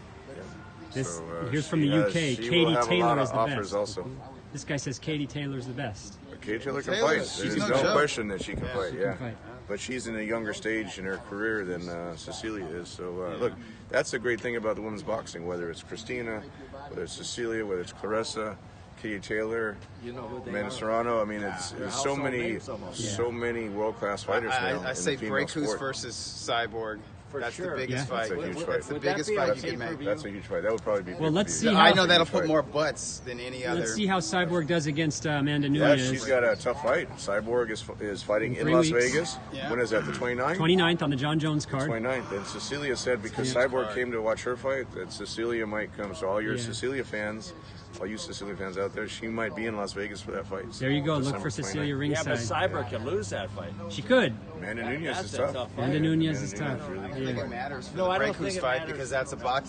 This So, here's she from the has- UK. she will Katie have a lot Taylor of is the offers best. also. This guy says Katie Taylor's the best. Katie Taylor can Taylor, fight. she's There's no no joke. question that she can fight. She Yeah, can fight. but she's in a younger stage in her career than Cecilia is. So look, that's the great thing about the women's boxing. Whether it's Christina, whether it's Cecilia, whether it's Clarissa, Katie Taylor, You know who they Amanda are? Serrano. I mean, They're it's so household many, names almost. so many world-class fighters now. I in say the female Breakus sport. versus Cyborg. For That's sure. the biggest Yeah. fight. That's a huge fight. That's the Would that biggest be fight on you can make. pay-per-view? That's a huge fight. That would probably be. Well, let's see pay-per-view. how- I know that'll Huge fight. put more butts than any other. Let's see how Cyborg does against Amanda Yeah, Nunes. she's got a tough fight. Cyborg is fighting in 3 Las weeks. Vegas. Yeah. When is that? The 29th? 29th on the John Jones card. 29th. And Cecilia said because Yeah. Cyborg came to watch her fight, that Cecilia might come. So all your Yeah. Cecilia fans, all you Cecilia fans out there, she might be in Las Vegas for that fight. There you go. Look December for Cecilia 29th. Yeah, ringside. but Cyber can lose that fight. She could. Amanda Nunes That's is a tough. tough fight. Amanda Nunes is Amanda tough. Nunes really I think Yeah. it matters for No, I the don't think Breakus it fight matters. because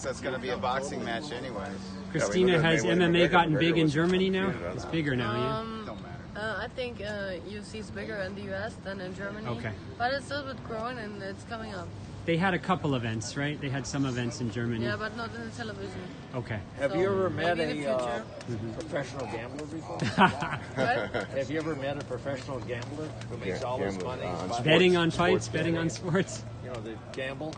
that's going to be a boxing match anyways. Christina, look at has Mayweather MMA McGregor. gotten big McGregor in was Germany now? undefeated, It's bigger now, yeah. Don't matter. I think UFC is bigger in the US than in Germany. Okay. But it's still a bit growing and it's coming up. They had a couple events, right? They had some events in Germany. Yeah, but not in the television. Okay. Have So, you ever met maybe in the a future. professional gambler before? What? Have you ever met a professional gambler who makes all his Gambler, money? on by- Betting on Sports fights, betting on betting. sports. You know, they gamble.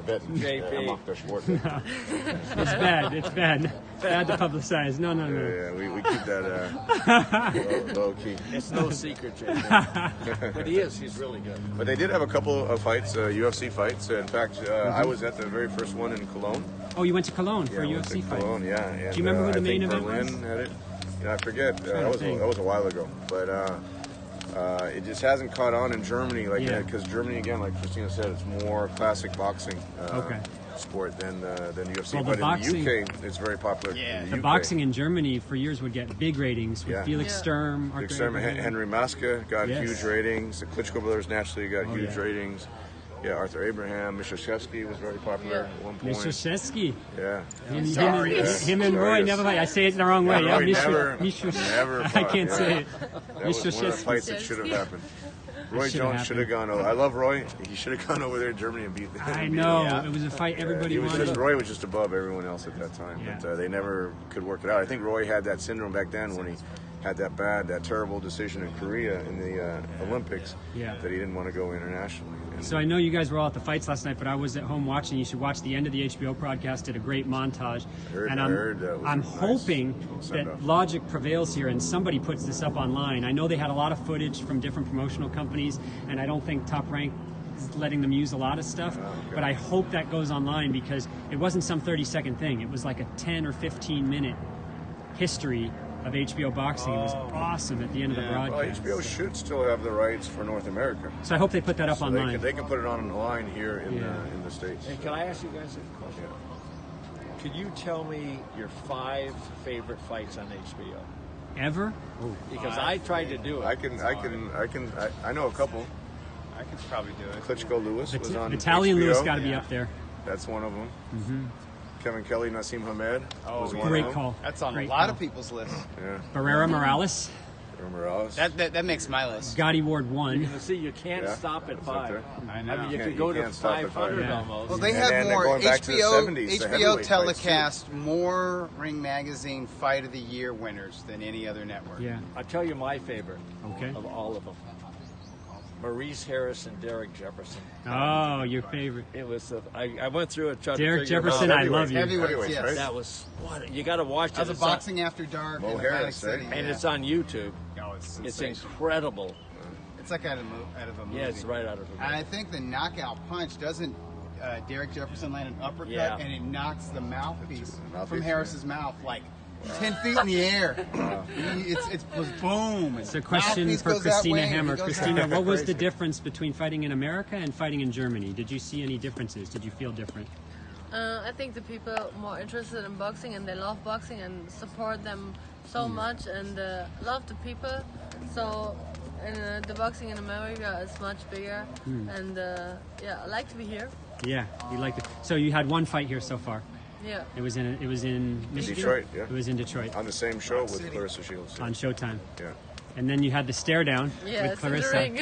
wetten. JP. Er macht der Sport. It's bad. It's bad. Bad to publicize. No. Yeah, we keep that low key. It's no secret, JP. But he is. He's really good. But they did have a couple of fights, UFC fights. In fact, I was at the very first one in Cologne. Oh, you went to Cologne for a I went UFC to fight. Cologne, yeah. And, Do you remember who the I main think event was? Berlin had it. I forget. trying to That think. was a while ago. But it just hasn't caught on in Germany like Yeah. that, because Germany, again, like Christina said, it's more classic boxing Okay. sport than UFC. Well, the but boxing- in the UK, it's very popular. Yeah. in The UK. boxing in Germany for years would get big ratings with Yeah. Felix Yeah. Sturm, Big Arthur Sam, Abraham. Henry Maska got Yes. huge ratings. The Klitschko brothers naturally got Oh, huge yeah. ratings. Yeah, Arthur Abraham, Mishashevsky was very popular Yeah. at one point. Mishashevsky. Yeah. Him and Roy never fight. I say it the wrong way. Yeah, Yeah, Roy never I fought, can't yeah. say it. That was one of the Mishashevsky. fights that should have happened. Roy should have Jones should have gone over. I love Roy. He should have gone over there to Germany and beat him. I know. It was a fight everybody He was wanted. just, Roy was just above everyone else at that time. Yeah. But they never could work it out. I think Roy had that syndrome back then when he had that terrible decision in Korea in the Olympics Yeah. that he didn't want to go internationally. And So I know you guys were all at the fights last night, but I was at home watching. You should watch the end of the HBO broadcast. Did a great montage, and I heard that was I'm nice. hoping Send that off. logic prevails here, and somebody puts this up online. I know they had a lot of footage from different promotional companies, and I don't think Top Rank is letting them use a lot of stuff. okay. But I hope that goes online because it wasn't some 30-second thing. It was like a 10 or 15-minute history of HBO boxing. It was awesome at the end of the well, broadcast. HBO should still have the rights for North America. So I hope they put that up So online. they can put it on the line here in Yeah. the States. And can I ask you guys a question? Could you tell me your 5 favorite fights on HBO? Ever? Because I tried to do it. I know a couple. I could probably do it. Klitschko Lewis was on Italian HBO. Lewis got to be up there. That's one of them. Kevin Kelly, Nassim Hamed was one Great of them. call. That's on Great a lot call. of people's lists. Yeah, Barrera Morales, Morales. That makes my list. Gotti Ward You 1. can see you can't Yeah, stop at that's up 5. there. I I know. mean, you Can't- could go you to can't stop at 500 Yeah. almost. Well, they And have then they're more going back to the 70s, the HBO heavyweight fights, too. telecast more Ring Magazine Fight of the Year winners than any other network. Yeah. I'll tell you my favorite Okay. of all of them. Maurice Harris and Derek Jefferson. Oh, your favorite. It was. I went through it. Tried Derek to figure Jefferson, Out. I love you. Heavyweights, yes. right? That was what you got to watch it. That was a It's on- Boxing After Dark Mo in Harris, Atlantic City. and yeah. it's on YouTube. Oh, it's It's sensational. incredible. It's like out of a movie. Yeah, it's right out of a And I movie. think the knockout punch doesn't Derek Jefferson land an uppercut Yeah. and it knocks the mouthpiece Mouthpiece, from yeah. Harris's mouth like 10 feet in the air. It was boom. It's a question Mouthpiece for goes that Christina way and he Hammer. goes Christina, that what was the Crazy. difference between fighting in America and fighting in Germany? Did you see any differences? Did you feel different? I think the people are more interested in boxing and they love boxing and support them so much and love the people. So the boxing in America is much bigger and yeah, I like to be here. Yeah, you liked it. So you had one fight here so far. Yeah. It was in Michigan. Detroit, yeah. It was in Detroit On the same show with Clarissa Shields. on Showtime. Yeah. And then you had the stare down Yeah, with it's in the Clarissa. ring.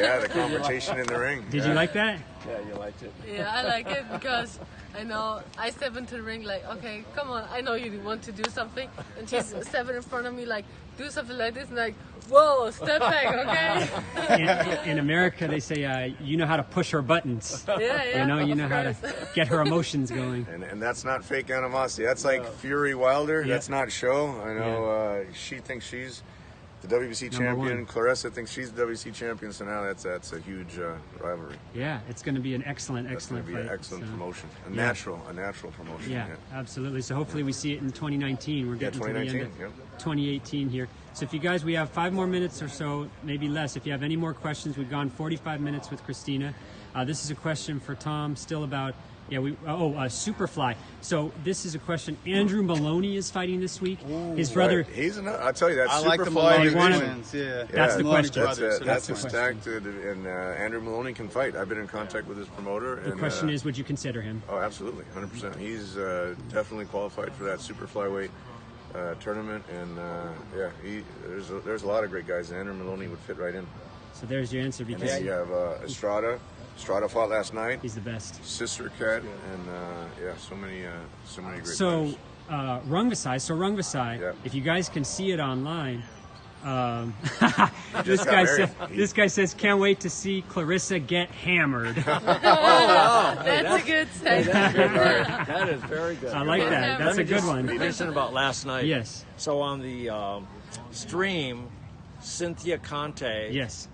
Yeah, the confrontation in the ring. Did yeah. you like that? Yeah, you liked it. Yeah, I like it because I know I step into the ring like, okay, come on, I know you want to do something, and she's stepping in front of me like, do something like this, and like, whoa, step back, okay? In America, they say you know how to push her buttons. Yeah. You know how to of course. get her emotions going. And that's not fake animosity. That's like Fury Wilder. Yeah. That's not show. I know she thinks she's the WBC Number champion. one. Clarissa thinks she's the WBC champion. So now that's a huge rivalry. Yeah, it's going to be an excellent, That's going excellent to be fight. an excellent so- promotion. A Yeah. natural promotion. Yeah, absolutely. So hopefully we see it in 2019. We're getting to the end 2019, of yeah. 2018 here. So if you guys, we have 5 more minutes or so, maybe less. If you have any more questions, we've gone 45 minutes with Christina. This is a question for Tom, still about Superfly. So this is a question. Andrew Maloney is fighting this week. His brother. Right. He's I'll tell you that. I like the Superfly Maloney You wanna- twins. Yeah. That's the Maloney question. brothers, so That's the his question. stacked, and Andrew Maloney can fight. I've been in contact with his promoter. The question is, would you consider him? Oh, absolutely, 100%. He's definitely qualified for that super flyweight tournament, and there's a lot of great guys. Andrew Maloney would fit right in. So there's your answer And because then you have Estrada. Estrada fought last night. he's the best. Sister Cat, and so many great So fighters. Rungvisai. So Rungvisai, Yeah. if you guys can see it online, This guy says, can't wait to see Clarissa get hammered. That's a good statement. That is very good. I like that. That's a good one. Mention about last night. Yes. So on the stream, Cynthia Conte Yes.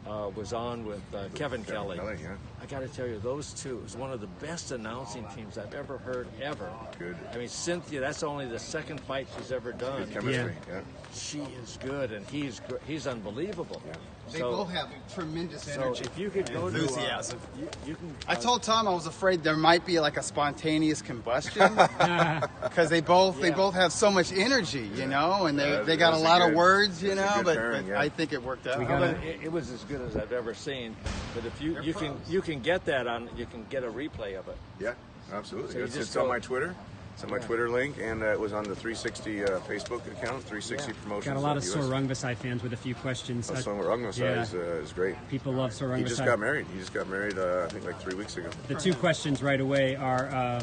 was on with Kevin Kelly. Yeah. I got to tell you, those two is one of the best announcing teams I've ever heard ever. Good. I mean, Cynthia, that's only the second fight she's ever done. Good chemistry. Yeah. She is good, and he's unbelievable. Yeah. They both have tremendous So energy. if you could go to enthusiasm. you can. I told Tom I was afraid there might be like a spontaneous combustion because they both have so much energy, you know, and they got a lot of words, you know, but I think it worked out. It was as good as I've ever seen. But if you can get that on, you can get a replay of it. Yeah, absolutely. So you it's just on go- my Twitter. It's on my Twitter link, and it was on the 360 Facebook account, 360 Promotions. Got a lot of US. Sorungvasai fans with a few questions. Sorungvasai is great. People love Sorungvasai. He just got married. I think, like 3 weeks ago. The two questions right away are,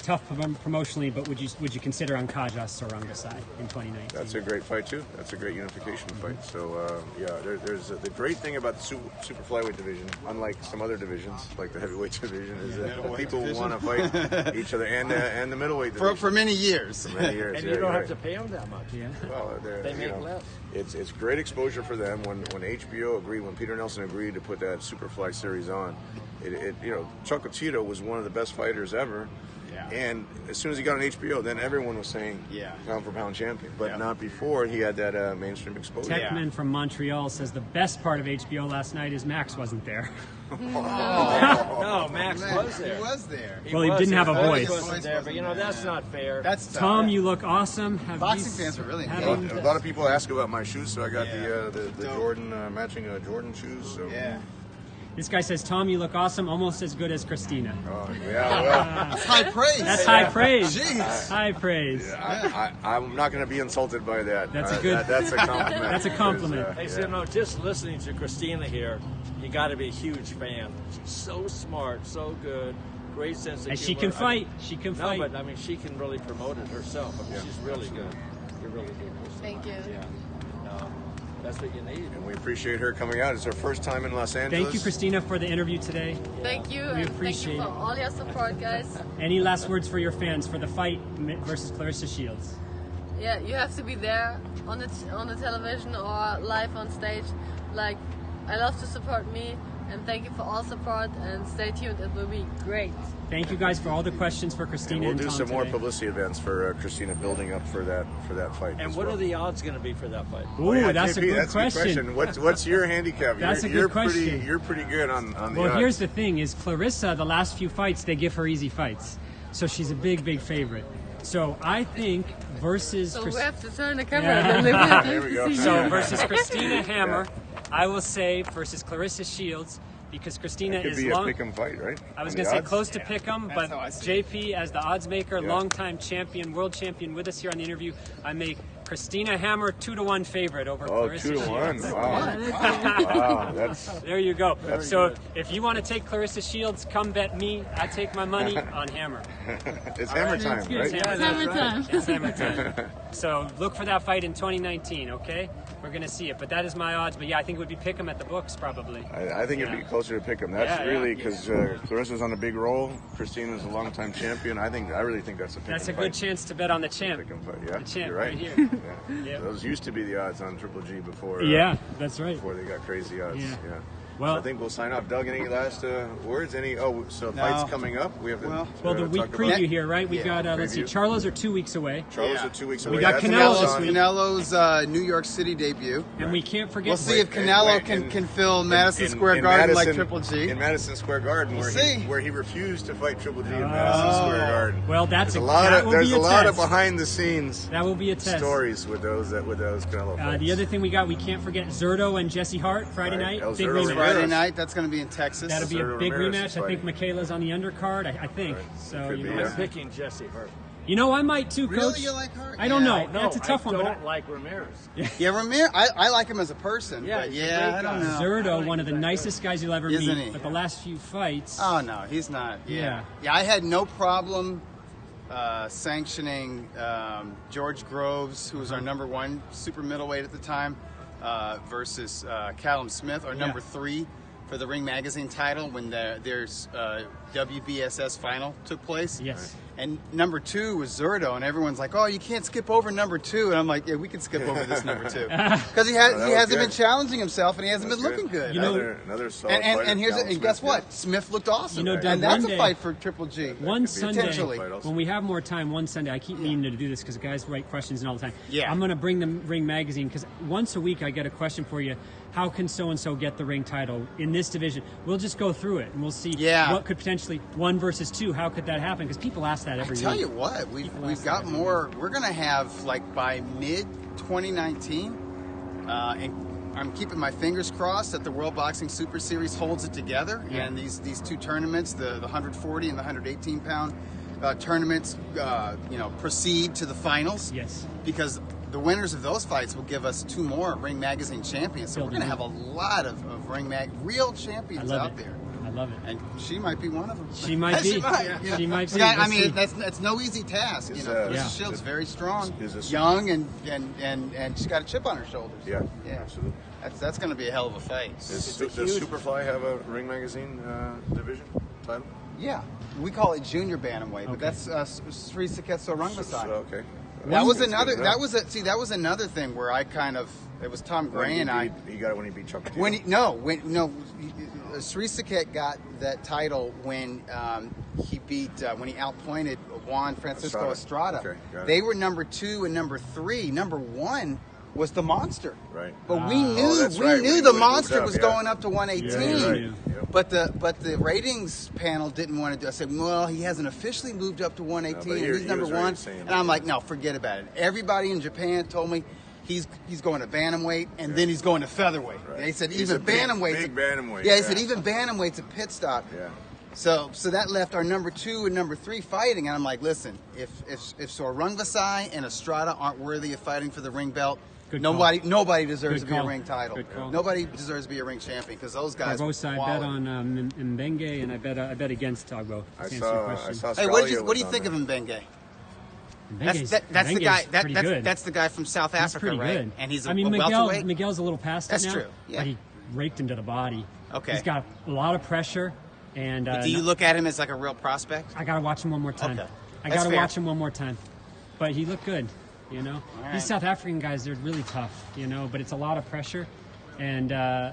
tough promotionally, but would you consider Ankajas Sorungvasai in 2019? That's a great fight too. That's a great unification fight. So there's the great thing about the super flyweight division, unlike some other divisions like the heavyweight division, is that people want to fight each other, and the middleweight division for many years. For many years, And you don't have to pay them that much. Yeah. Well, They make less. It's great exposure for them. When HBO agreed, when Peter Nelson agreed to put that Superfly series on, Chocolatito was one of the best fighters ever. Yeah. And as soon as he got on HBO, then everyone was saying, pound for pound champion. But not before he had that mainstream exposure. Techman from Montreal says the best part of HBO last night is Max wasn't there. No, Max was there. He was there. Well, he didn't have a voice. Wasn't there, but that's not fair. That's Tom, you look awesome. boxing fans are really A lot of people ask about my shoes, so I got the Jordan matching Jordan shoes. So. Yeah. This guy says, Tom, you look awesome, almost as good as Christina. Oh, yeah, well. That's high praise. That's high praise. Jeez. High praise. I'm not going to be insulted by that. That's a good. That's a compliment. That's a compliment. Hey, so just listening to Christina here, you got to be a huge fan. She's so smart, so good, great sense of And humor. she can fight. She can No, fight. but I mean, she can really promote it herself. I mean, she's really good. You're really good. Thank you. Yeah. That's what you need. And we appreciate her coming out. It's her first time in Los Angeles. Thank you, Christina, for the interview today. Thank you. We and appreciate thank you for all your support, guys. Any last words for your fans for the fight versus Clarissa Shields? Yeah, you have to be there on the television or live on stage. Like, I love to support me, and thank you for all support. And stay tuned; it will be great. Thank you guys for all the questions for Christina. And we'll do Tom some more today. publicity events for Christina, building up for that fight. And as what well. are the odds going to be for that fight? Ooh, that's a JP, good that's question. A good question. What's your handicap? That's a good you're question. You're pretty good on the Well, odds. here's the thing: is Clarissa, the last few fights, they give her easy fights, so she's a big favorite. So I think versus. So we have to turn the camera and then There we go. So versus Christina Hammer, I will say versus Clarissa Shields, because Christina It could is be long. a pick'em fight, right? I was On going the to say odds? close to pick'em, but how I see JP as the odds maker, longtime champion, world champion, with us here on the interview, I make Christina Hammer 2-1 favorite over Oh, Clarissa 2-1. Shields. Wow. That's There you go. So if you want to take Clarissa Shields, come bet me. I take my money on Hammer. it's hammer time, right? Yeah, that's right. It's Hammer time. So look for that fight in 2019, okay? We're going to see it. But that is my odds. But yeah, I think it would be pick'em at the books probably. I think it'd be closer to pick'em. That's really because Clarissa's on a big roll. Christina's a longtime champion. I really think that's a pick'em That's a fight. good chance to bet on the champ. Pick'em fight. Yeah, The champ you're right. right here. Yeah. Yep. Those used to be the odds on Triple G before. Yeah, that's right. Before they got crazy odds. Yeah. Yeah. Well- So I think we'll sign off. Doug, any last words? No. Fights coming up. We have to. Well, the week talk about- preview here, right? We got, let's see, preview. Charlo's are 2 weeks away. Charles are 2 weeks away. got That's Canelo on- this week. Canelo's New York City debut. And we can't forget. We'll see if Wait, Canelo wait, can fill Madison in Square Garden like Madison- Triple G. In Madison Square Garden, We'll see. where he refused to fight Triple G in Madison Square Garden. Well, that's There's a a lot that of will there's be a lot of test. behind the scenes That will be a test. stories with those Canelo fights. The other thing we got, we can't forget Zerto and Jesse Hart Friday Right. night. El Big Zurdo rematch. Ramirez. Friday night, that's going to be in Texas. That'll be a Zerto big Ramirez rematch. is I think fighting. Michaela's on the undercard. I think so. Could You be, know, yeah. I'm picking Jesse Hurt. You know, I might too, Really? Coach. You like Hart? I don't Yeah, know. That's a tough I one. don't like Ramirez. Yeah, Ramirez. I like him as a person. Yeah, but he's a yeah, great I don't guy. know. Zerto, one of the nicest guys you'll ever Isn't meet. he? But the last few fights. Oh no, he's not. Yeah. Yeah, I had no problem sanctioning George Groves, who was our #1 super middleweight at the time, versus Callum Smith, our #3 for the Ring Magazine title when there's WBSS final took place. Yes. And #2 was Zurdo, and everyone's like, "Oh, you can't skip over #2." And I'm like, "Yeah, we can skip over this #2 because he hasn't been challenging himself, and he hasn't been looking good." You know, another solid and fighter, and guess what? Smith looked awesome. You know, Doug, and that's one a day- fight for Triple G. One Sunday, potentially. when we have more time, one Sunday, I keep meaning to do this because guys write questions and all the time. Yeah. I'm going to bring the Ring Magazine because once a week I get a question for you. How can so-and-so get the ring title in this division? We'll just go through it and we'll see what could potentially 1 versus 2. How could that happen? Because people ask that every week. I tell you what, we've got more. We're going to have, like, by mid-2019, and I'm keeping my fingers crossed that the World Boxing Super Series holds it together, and these 2 tournaments, the 140 and the 118-pound tournaments, proceed to the finals. Yes. Because the winners of those fights will give us 2 more Ring Magazine champions. So we're going to have a lot of real champions out there. I love it. And she might be one of them. She might be. She might. She might be. Yeah, I We'll mean, see. that's no easy task. Clarissa Shields very strong, is young, and she's got a chip on her shoulders. Yeah, Yeah. absolutely. That's going to be a hell of a fight. Does Superfly have a Ring Magazine division title? Yeah, we call it junior bantamweight, but that's Sri Saketso Rungvisai. Okay. That was That's another. good That enough. was that was another thing where I kind of. It was Tom Gray and I. He got it when he beat Chuck. Sri Saket got that title when he beat when he outpointed Juan Francisco Estrada. Okay, got it. They were #2 and #3. #1 was the Monster. Right. But we knew that's right. the Moved Monster up, was yeah. going up to 118. Yeah, you're right. Yep. But the ratings panel didn't want to do. I said, well, he hasn't officially moved up to 118, but and he's he number was right one. saying And that. I'm like, no, forget about it. Everybody in Japan told me he's going to bantamweight, and then he's going to featherweight. Right. They said He's even a big bantamweight's bantamweight. Yeah, they said even bantamweight's a pit stop. Yeah. So that left our #2 and #3 fighting, and I'm like, listen, if Rungvisai and Estrada aren't worthy of fighting for the ring belt, Good nobody deserves Good to be a call. ring title. Good call. Nobody deserves to be a ring champion because those guys. Barbosa, I bet on Mbenge, and I bet against Togbo. I to answer your saw. question. Hey, what do you think of Mbenge? That's the guy. That's the guy from South He's Africa, pretty right? good. And he's a Miguel's welterweight. a little past That's it now. true, yeah. But he raked him to the body. Okay. He's got a lot of pressure, and Do you look at him as like a real prospect? I gotta watch him one more time. Okay. I That's gotta fair. watch him one more time. But he looked good, you know. right. These South African guys, they're really tough, you know. But it's a lot of pressure, and I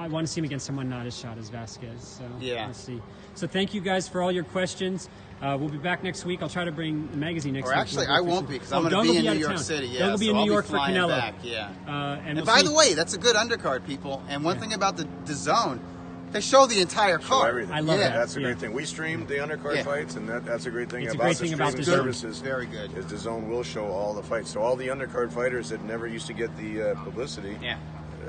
want to see him against someone not as shot as Vasquez. So Yeah. we'll see. So thank you guys for all your questions. We'll be back next week. I'll try to bring the magazine next Or week. actually, I won't be because I'm Doug going will to be in out New of York town. City. Yeah, Doug will be so in New I'll York for flying Canelo. Back, yeah. And And we'll by see. the way, that's a good undercard, people. And one thing about the DAZN, they show the entire Show card. everything. I love Yeah. that. That's a Yeah. great thing. We streamed the undercard Yeah. fights, and that's a great thing It's a about great the thing about streaming DAZN. services. Very good. Is DAZN will show all the fights. So all the undercard fighters that never used to get the publicity, Yeah.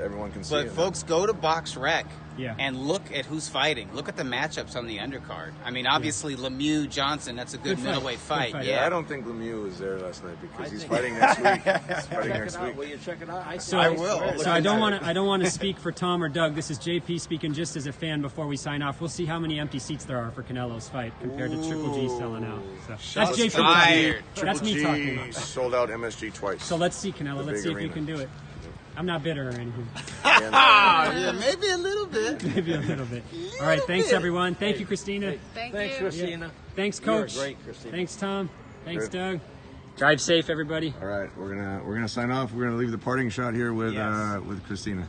everyone can see But it. folks, go to BoxRec Yeah. and look at who's fighting. Look at the matchups on the undercard. I mean, obviously Lemieux Johnson. That's a good Good fight. middleweight Good fight. fight. Yeah. I don't think Lemieux was there last night because he's think- fighting next week. He's fighting Check next it out. week. Will you check it out? So I will. So I don't want to speak for Tom or Doug. This is JP speaking just as a fan before we sign off. We'll see how many empty seats there are for Canelo's fight compared to Triple G selling out. So that's JP fired. talking. That's me talking. Triple G About. sold out MSG twice. So let's see, Canelo. The Let's big see if you arena. can do it. I'm not bitter or anything. Yeah, maybe a little bit. Maybe a little bit. All right. Thanks, everyone. Thank you, Christina. Thank Thanks, you. Christina. Thanks, You're Coach. great, Christina. Thanks, Tom. Thanks, Good. Doug. Drive safe, everybody. All right, we're gonna sign off. We're gonna leave the parting shot here with Yes. with Christina.